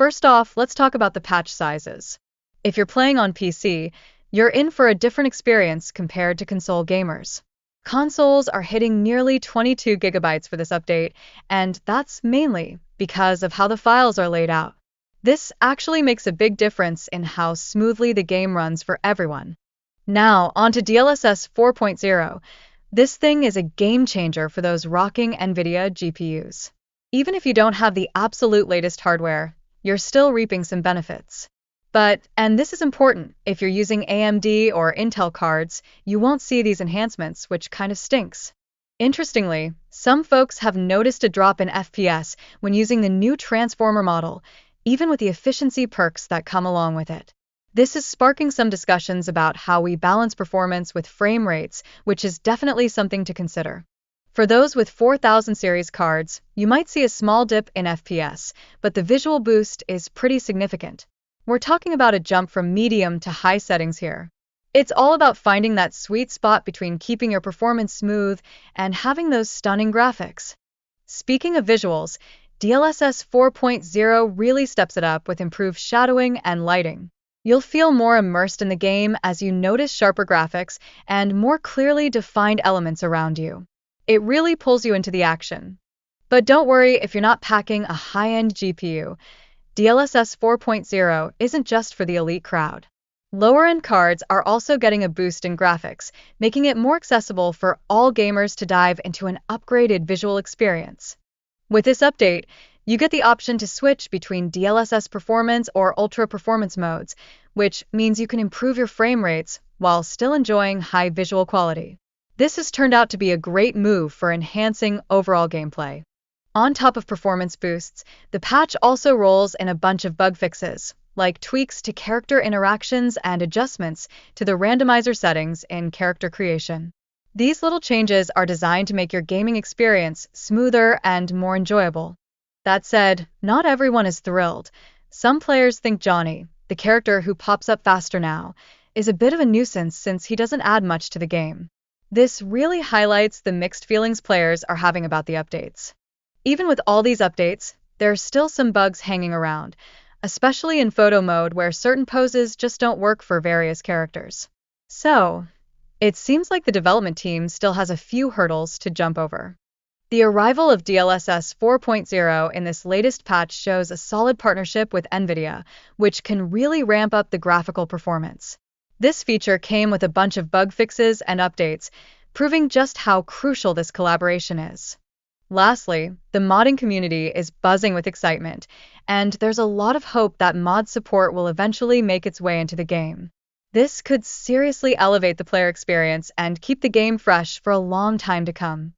first off, let's talk about the patch sizes. If you're playing on PC, you're in for a different experience compared to console gamers. Consoles are hitting nearly 22 gigabytes for this update, and that's mainly because of how the files are laid out. This actually makes a big difference in how smoothly the game runs for everyone. Now, on to DLSS 4.0. This thing is a game changer for those rocking NVIDIA GPUs. Even if you don't have the absolute latest hardware, you're still reaping some benefits. But, and this is important, if you're using AMD or Intel cards, you won't see these enhancements, which kind of stinks. Interestingly, some folks have noticed a drop in FPS when using the new Transformer model, even with the efficiency perks that come along with it. This is sparking some discussions about how we balance performance with frame rates, which is definitely something to consider. For those with 4000 series cards, you might see a small dip in FPS, but the visual boost is pretty significant. We're talking about a jump from medium to high settings here. It's all about finding that sweet spot between keeping your performance smooth and having those stunning graphics. Speaking of visuals, DLSS 4.0 really steps it up with improved shadowing and lighting. You'll feel more immersed in the game as you notice sharper graphics and more clearly defined elements around you. It really pulls you into the action. But don't worry if you're not packing a high-end GPU. DLSS 4.0 isn't just for the elite crowd. Lower-end cards are also getting a boost in graphics, making it more accessible for all gamers to dive into an upgraded visual experience. With this update, you get the option to switch between DLSS performance or ultra performance modes, which means you can improve your frame rates while still enjoying high visual quality. This has turned out to be a great move for enhancing overall gameplay. On top of performance boosts, the patch also rolls in a bunch of bug fixes, like tweaks to character interactions and adjustments to the randomizer settings in character creation. These little changes are designed to make your gaming experience smoother and more enjoyable. That said, not everyone is thrilled. Some players think Johnny, the character who pops up faster now, is a bit of a nuisance since he doesn't add much to the game. This really highlights the mixed feelings players are having about the updates. Even with all these updates, there are still some bugs hanging around, especially in photo mode where certain poses just don't work for various characters. So, it seems like the development team still has a few hurdles to jump over. The arrival of DLSS 4.0 in this latest patch shows a solid partnership with NVIDIA, which can really ramp up the graphical performance. This feature came with a bunch of bug fixes and updates, proving just how crucial this collaboration is. Lastly, the modding community is buzzing with excitement, and there's a lot of hope that mod support will eventually make its way into the game. This could seriously elevate the player experience and keep the game fresh for a long time to come.